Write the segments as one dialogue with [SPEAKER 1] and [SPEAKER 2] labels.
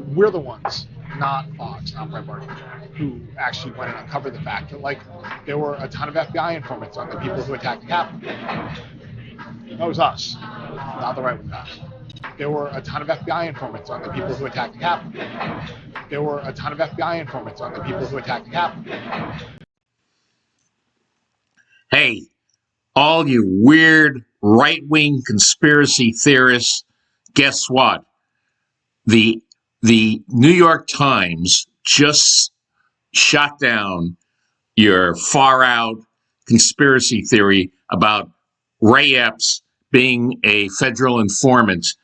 [SPEAKER 1] we're the ones, not Fox, not Breitbart, who actually went and uncovered the fact that, like, there were a ton of FBI informants on the people who attacked the Capitol. That was us, not the right-wing guys. There were a ton of FBI informants on the people who attacked the Capitol. There were a ton of FBI informants on the people who attacked the Capitol.
[SPEAKER 2] Hey, all you weird right-wing conspiracy theorists, guess what? The New York Times just shot down your far-out conspiracy theory about Ray Epps being a federal informant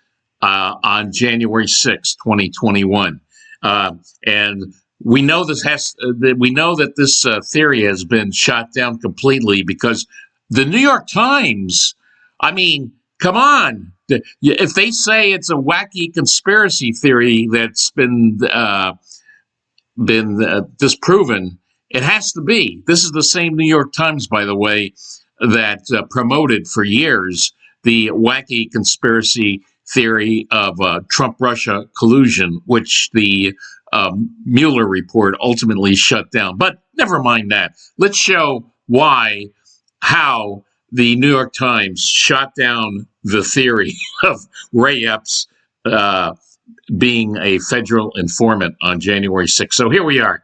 [SPEAKER 2] on January 6, 2021. And we know that this theory has been shot down completely because the New York Times, I mean, come on. If they say it's a wacky conspiracy theory that's been disproven, it has to be. This is the same New York Times, by the way, that promoted for years the wacky conspiracy theory of Trump-Russia collusion, which the Mueller report ultimately shut down. But never mind that. Let's show how the New York Times shot down the theory of Ray Epps being a federal informant on January 6th. So here we are.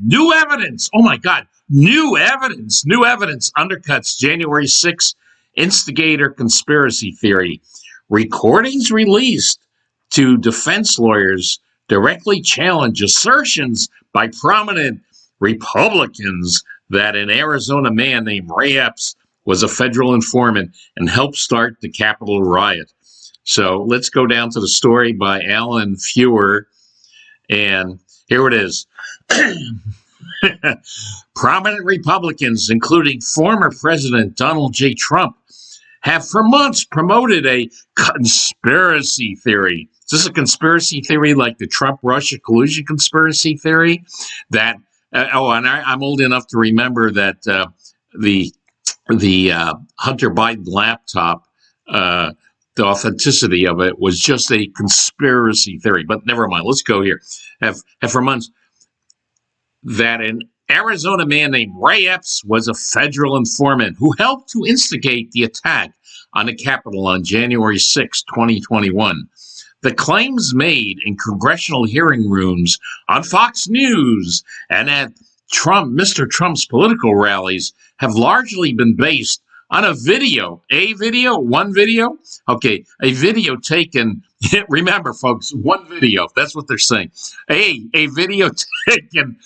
[SPEAKER 2] New evidence. Oh, my God. New evidence undercuts January 6th instigator conspiracy theory. Recordings released to defense lawyers directly challenge assertions by prominent Republicans that an Arizona man named Ray Epps was a federal informant and helped start the Capitol riot. So let's go down to the story by Alan Feuer, and here it is. Prominent Republicans, including former President Donald J. Trump, have for months promoted a conspiracy theory. Is this a conspiracy theory like the Trump-Russia collusion conspiracy theory? That I'm old enough to remember that the Hunter Biden laptop, the authenticity of it was just a conspiracy theory. But never mind. Let's go here. Have for months that an Arizona man named Ray Epps was a federal informant who helped to instigate the attack on the Capitol on January 6, 2021. The claims made in congressional hearing rooms, on Fox News, and at Mr. Trump's political rallies have largely been based on a video taken. Remember, folks, one video. That's what they're saying. A video taken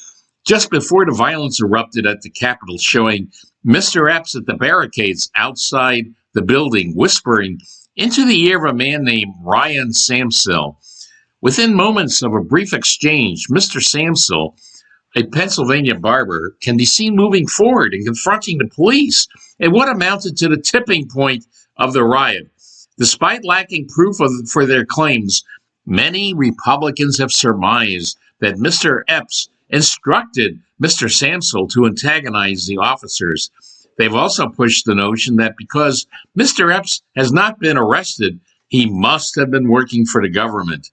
[SPEAKER 2] just before the violence erupted at the Capitol, showing Mr. Epps at the barricades outside the building, whispering into the ear of a man named Ryan Samsel. Within moments of a brief exchange, Mr. Samsel, a Pennsylvania barber, can be seen moving forward and confronting the police at what amounted to the tipping point of the riot. Despite lacking proof for their claims, many Republicans have surmised that Mr. Epps instructed Mr. Samsel to antagonize the officers. They've also pushed the notion that because Mr. Epps has not been arrested, he must have been working for the government.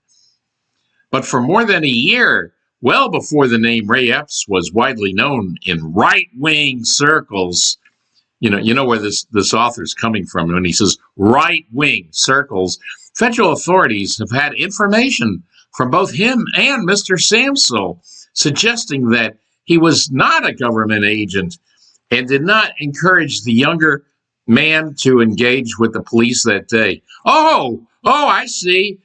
[SPEAKER 2] But for more than a year, well before the name Ray Epps was widely known in right-wing circles, you know where this author's coming from when he says right-wing circles, federal authorities have had information from both him and Mr. Samsel suggesting that he was not a government agent and did not encourage the younger man to engage with the police that day. Oh, I see.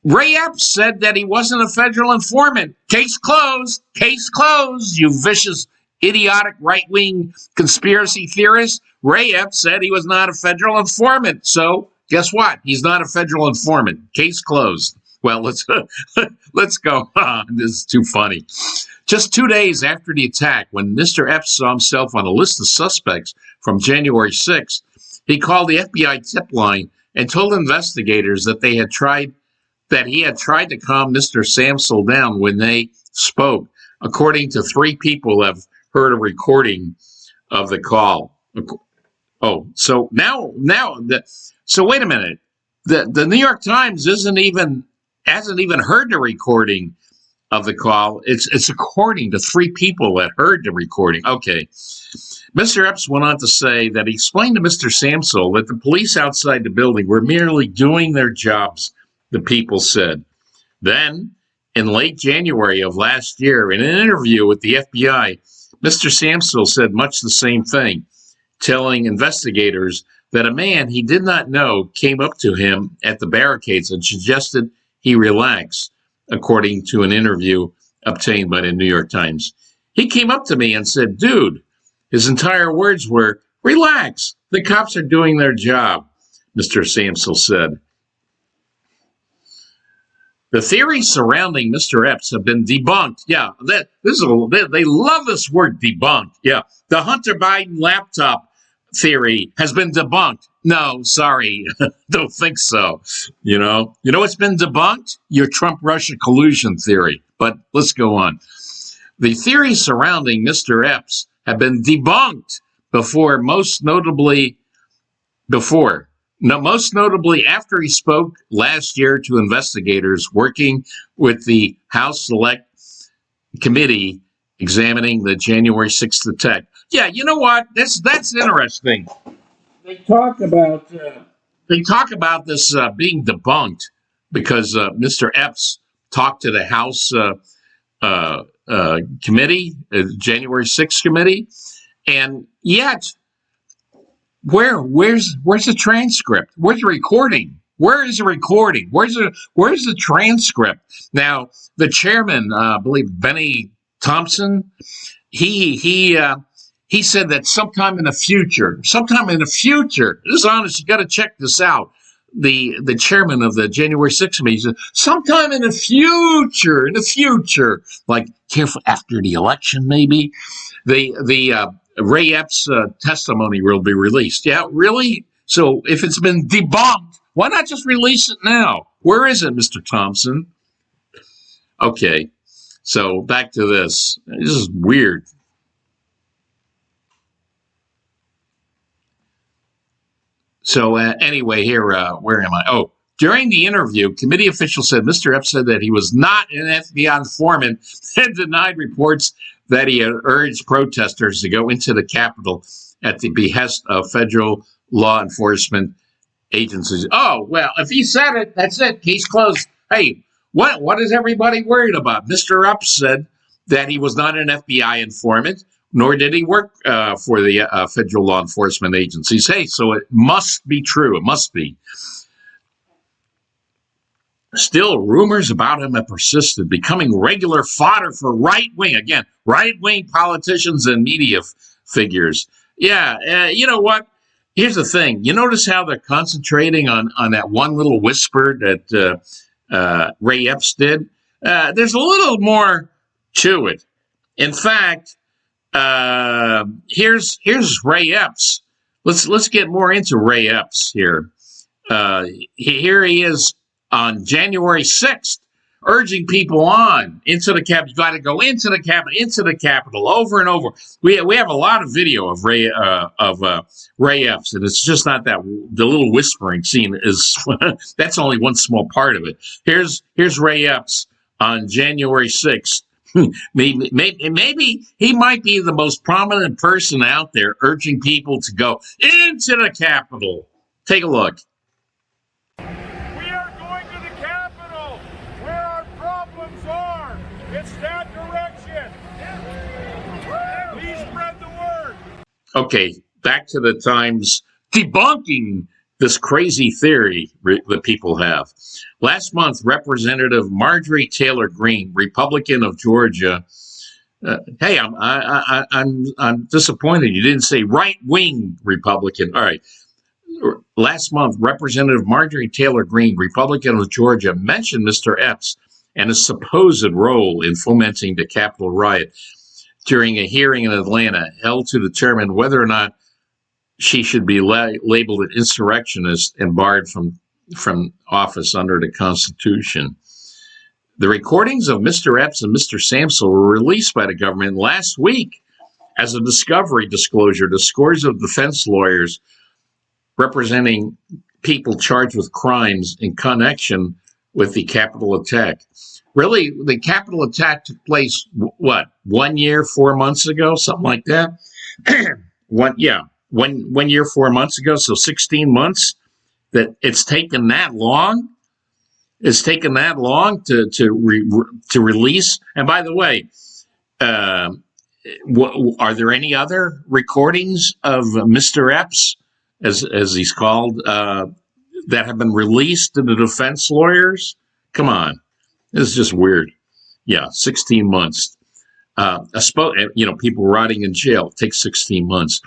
[SPEAKER 2] Ray Epps said that he wasn't a federal informant. Case closed, you vicious, idiotic right-wing conspiracy theorist. Ray Epps said he was not a federal informant. So guess what? He's not a federal informant. Case closed. Well, let's go on. This is too funny. Just 2 days after the attack, when Mr. Epps saw himself on a list of suspects from January 6th, he called the FBI tip line and told investigators that he had tried to calm Mr. Samsel down when they spoke. According to 3 people who have heard a recording of the call. Oh, so so wait a minute. The New York Times isn't even hasn't even heard the recording of the call. It's according to 3 people that heard the recording. Okay. Mr. Epps went on to say that he explained to Mr. Samsel that the police outside the building were merely doing their jobs, the people said. Then, in late January of last year, in an interview with the FBI, Mr. Samsel said much the same thing, telling investigators that a man he did not know came up to him at the barricades and suggested he relax, according to an interview obtained by the New York Times. He came up to me and said, "Dude," his entire words were, "relax, the cops are doing their job," Mr. Samsel said. The theories surrounding Mr. Epps have been debunked. Yeah, they love this word, debunked. Yeah, the Hunter Biden laptop theory has been debunked. No, sorry, don't think so. You know what's been debunked? Your Trump-Russia collusion theory. But let's go on. The theories surrounding Mr. Epps have been debunked most notably after he spoke last year to investigators working with the House Select Committee examining the January 6th attack. Yeah, you know what? That's interesting. They talk about this being debunked because Mr. Epps talked to the House committee, January 6th committee, and yet where's the transcript? Where's the recording? Where is the recording? Where's the transcript? Now, the chairman, I believe Benny Thompson, he said that sometime in the future, this is honest, you got to check this out. The chairman of the January 6th committee said, sometime in the future, like careful after the election, maybe the Ray Epps testimony will be released. Yeah, really? So if it's been debunked, why not just release it now? Where is it, Mr. Thompson? Okay, so back to this. This is weird. So anyway, here, where am I? Oh, during the interview, committee officials said Mr. Epps said that he was not an FBI informant and denied reports that he had urged protesters to go into the Capitol at the behest of federal law enforcement agencies. Oh, well, if he said it, that's it. Case closed. Hey, what is everybody worried about? Mr. Epps said that he was not an FBI informant, nor did he work for the federal law enforcement agencies. Hey, so it must be true. It must be. Still, rumors about him have persisted, becoming regular fodder for right-wing politicians and media figures. Yeah, you know what? Here's the thing. You notice how they're concentrating on that one little whisper that Ray Epps did? There's a little more to it. In fact, here's Ray Epps. Let's get more into Ray Epps here. Here he is on January 6th, urging people on into the Capitol. You got to go into the Capitol, over and over. We have a lot of video of Ray Epps, and it's just not that the little whispering scene is. That's only one small part of it. Here's Ray Epps on January 6th. Maybe he might be the most prominent person out there urging people to go into the Capitol. Take a look. Okay, back to the Times debunking this crazy theory that people have. Last month, Representative Marjorie Taylor Greene, Republican of Georgia. Hey, I'm disappointed you didn't say right-wing Republican. All right. Last month, Representative Marjorie Taylor Greene, Republican of Georgia, mentioned Mr. Epps and his supposed role in fomenting the Capitol riot during a hearing in Atlanta held to determine whether or not she should be labeled an insurrectionist and barred from office under the Constitution. The recordings of Mr. Epps and Mr. Samsel were released by the government last week as a discovery disclosure to scores of defense lawyers representing people charged with crimes in connection with the Capitol attack. Really, the Capitol attack took place, what, 1 year, 4 months ago, something like that? One year, 4 months ago, so 16 months. That it's taken that long? It's taken that long to release? And by the way, are there any other recordings of Mr. Epps, as he's called, that have been released to the defense lawyers? Come on. This is just weird. Yeah, 16 months. People rotting in jail takes 16 months.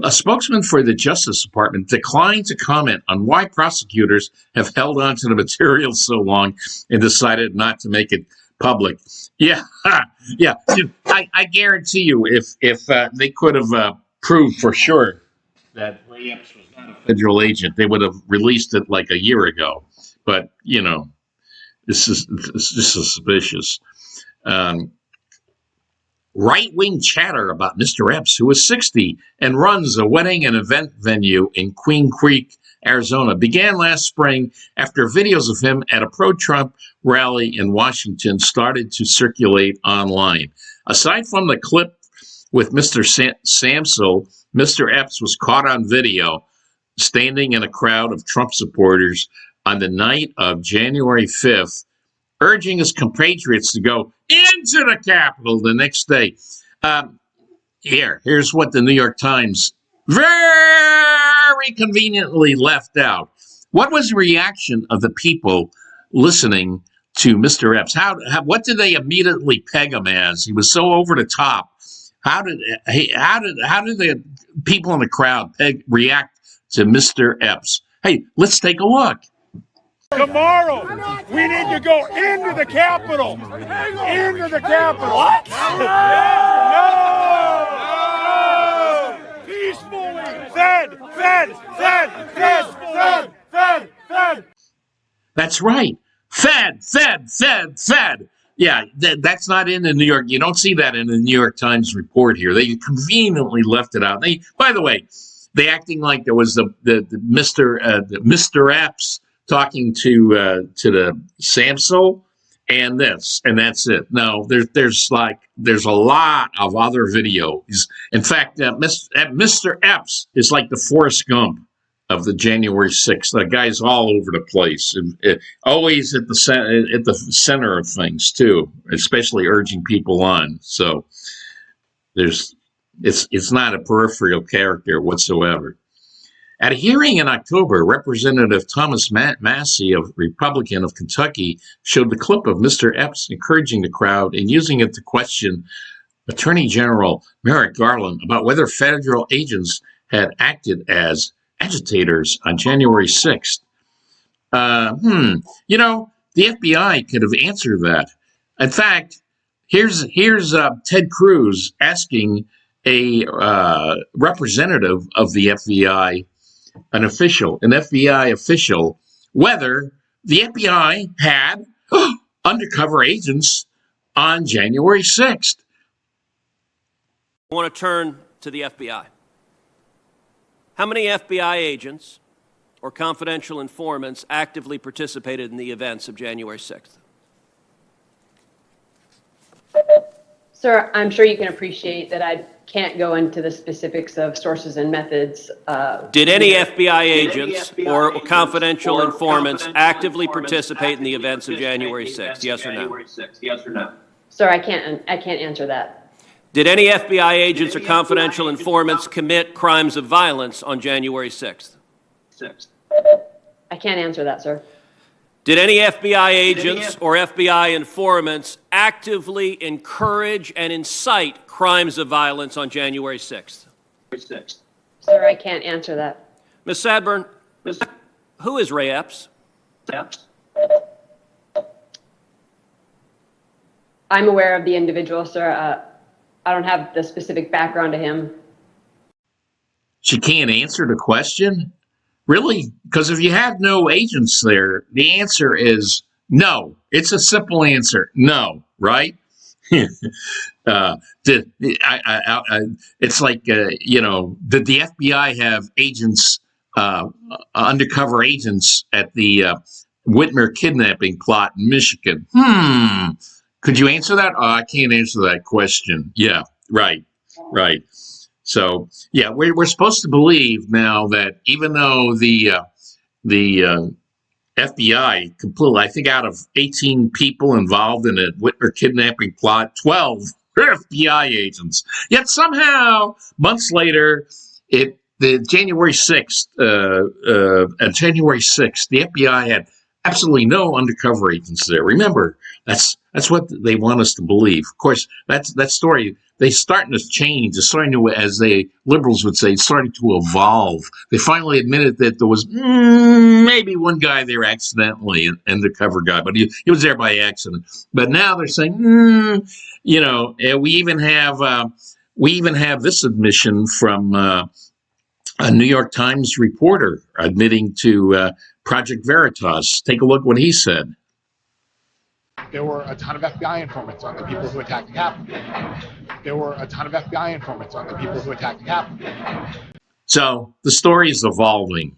[SPEAKER 2] A spokesman for the Justice Department declined to comment on why prosecutors have held on to the material so long and decided not to make it public. Yeah, yeah. I guarantee you, if they could have proved for sure that Ray Epps was not a federal agent, they would have released it like a year ago. But this is suspicious. Right-wing chatter about Mr. Epps, who is 60 and runs a wedding and event venue in Queen Creek, Arizona, began last spring after videos of him at a pro-Trump rally in Washington started to circulate online. Aside from the clip with Mr. Samsel, Mr. Epps was caught on video standing in a crowd of Trump supporters on the night of January 5th, urging his compatriots to go into the Capitol the next day. Here's what the New York Times very conveniently left out. What was the reaction of the people listening to Mr. Epps? What did they immediately peg him as? He was so over the top. How did the people in the crowd react to Mr. Epps? Hey, let's take a look.
[SPEAKER 3] Tomorrow, we need to go into the Capitol. Into the Capitol. What? No! Peacefully. Fed.
[SPEAKER 2] That's right. Fed. Yeah, that's not in the New York. You don't see that in the New York Times report here. They conveniently left it out. By the way, they acting like there was the Mr. Epps talking to the Samsel and that's it. No, there's a lot of other videos. In fact, Mr. Epps is like the Forrest Gump of the January 6th. The guy's all over the place, and always at the center of things too, especially urging people on. So it's not a peripheral character whatsoever. At a hearing in October, Representative Thomas Massey, a Republican of Kentucky, showed the clip of Mr. Epps encouraging the crowd and using it to question Attorney General Merrick Garland about whether federal agents had acted as agitators on January 6th. The FBI could have answered that. In fact, here's Ted Cruz asking a representative of the FBI, an FBI official, whether the FBI had undercover agents on January 6th.
[SPEAKER 4] I want to turn to the FBI. How many FBI agents or confidential informants actively participated in the events of January 6th?
[SPEAKER 5] Sir, I'm sure you can appreciate that I can't go into the specifics of sources and methods.
[SPEAKER 4] Did any FBI agents or confidential informants actively participate in the events of January 6th? Yes or no?
[SPEAKER 5] Sir, I can't answer that.
[SPEAKER 4] Did any FBI agents or confidential informants commit crimes of violence on January 6th?
[SPEAKER 5] I can't answer that, sir.
[SPEAKER 4] Did any FBI agents or FBI informants actively encourage and incite crimes of violence on January 6th?
[SPEAKER 5] Sir, I can't answer that.
[SPEAKER 4] Ms. Sadburn, who is Ray Epps?
[SPEAKER 5] I'm aware of the individual, sir. I don't have the specific background to him.
[SPEAKER 2] She can't answer the question? Really? Because if you have no agents there, the answer is no. It's a simple answer. No, right? It's like, did the FBI have agents, undercover agents at the Whitmer kidnapping plot in Michigan? Could you answer that? Oh, I can't answer that question. Yeah, right. So, yeah, we're supposed to believe now that even though the FBI completely, I think out of 18 people involved in a Whitmer kidnapping plot, 12 were FBI agents. Yet somehow, months later, the January 6th, the FBI had absolutely no undercover agents there. Remember, that's what they want us to believe. Of course, that story, they're starting to change. It's starting to, as the liberals would say, it's starting to evolve. They finally admitted that there was maybe one guy there accidentally, an undercover guy, but he was there by accident. But now they're saying, we even have this admission from a New York Times reporter admitting to Project Veritas. Take a look what he said.
[SPEAKER 1] There were a ton of FBI informants on the people who attacked the Capitol.
[SPEAKER 2] So the story is evolving,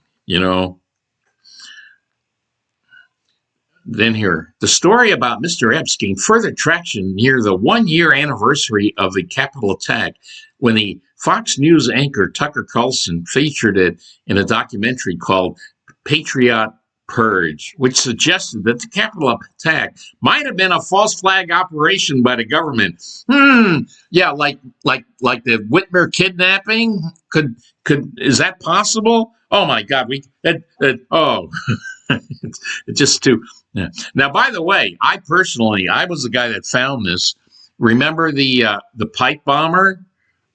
[SPEAKER 2] Then here, the story about Mr. Epps gained further traction near the 1-year anniversary of the Capitol attack, when the Fox News anchor Tucker Carlson featured it in a documentary called Patriot Purge, which suggested that the Capitol attack might have been a false flag operation by the government. Yeah, like the Whitmer kidnapping. Is that possible? Oh my God, it's just too. Yeah. Now, by the way, I was the guy that found this. Remember the pipe bomber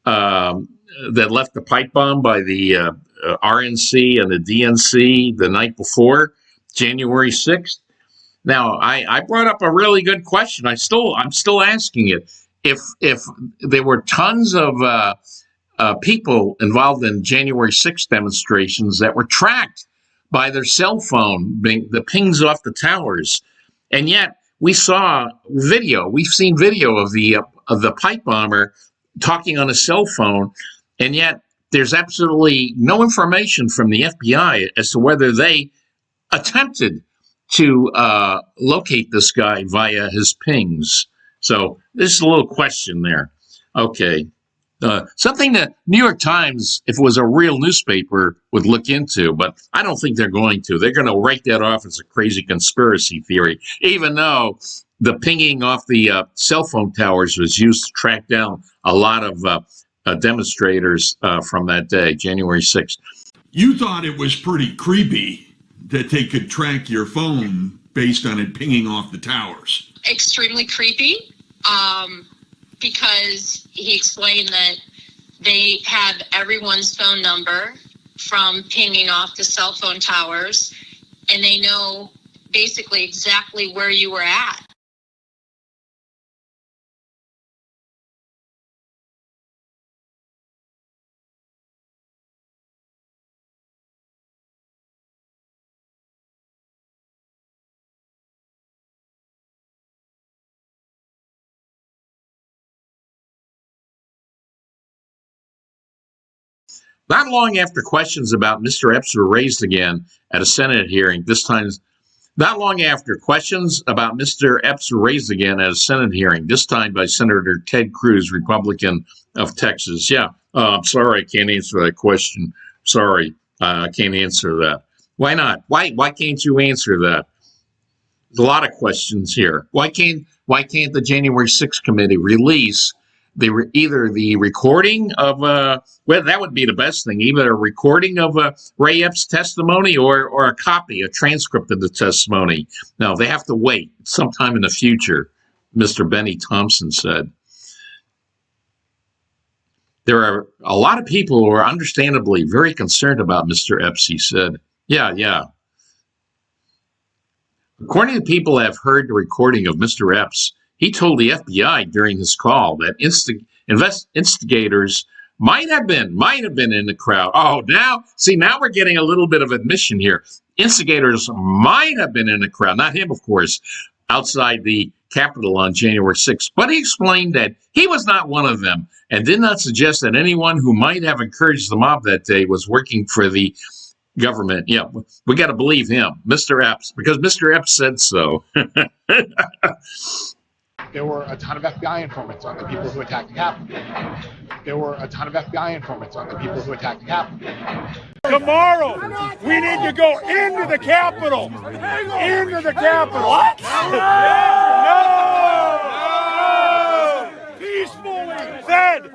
[SPEAKER 2] that left the pipe bomb by the RNC and the DNC the night before, January 6th. Now, I brought up a really good question. I'm still asking it. If there were tons of people involved in January 6th demonstrations that were tracked by their cell phone, the pings off the towers, and yet we've seen video of the pipe bomber talking on a cell phone, and yet there's absolutely no information from the FBI as to whether they attempted to locate this guy via his pings. So there's a little question there. Okay. Something that New York Times, if it was a real newspaper, would look into, but I don't think they're going to. They're going to write that off as a crazy conspiracy theory, even though the pinging off the cell phone towers was used to track down a lot of demonstrators from that day, January 6th.
[SPEAKER 3] You thought it was pretty creepy that they could track your phone based on it pinging off the towers.
[SPEAKER 6] Extremely creepy, because he explained that they had everyone's phone number from pinging off the cell phone towers, and they know basically exactly where you were at.
[SPEAKER 2] Not long after questions about Mr. Epps were raised again at a Senate hearing, this time by Senator Ted Cruz, Republican of Texas. Yeah, I'm sorry, I can't answer that question. Sorry, I can't answer that. Why not? Why can't you answer that? There's a lot of questions here. Why can't the January 6th committee release either the recording of that would be the best thing, either a recording of Ray Epps' testimony or a copy, a transcript of the testimony. No, they have to wait sometime in the future, Mr. Benny Thompson said. There are a lot of people who are understandably very concerned about Mr. Epps, he said. Yeah. According to people who have heard the recording of Mr. Epps, he told the FBI during his call that instigators might have been in the crowd. Oh, now we're getting a little bit of admission here. Instigators might have been in the crowd, not him, of course, outside the Capitol on January 6th. But he explained that he was not one of them and did not suggest that anyone who might have encouraged the mob that day was working for the government. Yeah, we got to believe him, Mr. Epps, because Mr. Epps said so.
[SPEAKER 1] There were a ton of FBI informants on the people who attacked the Capitol. There were a ton of FBI informants on the people who attacked the Capitol.
[SPEAKER 3] Tomorrow, we need to go into the Capitol. Into the Capitol. What? No! Peacefully. Fed.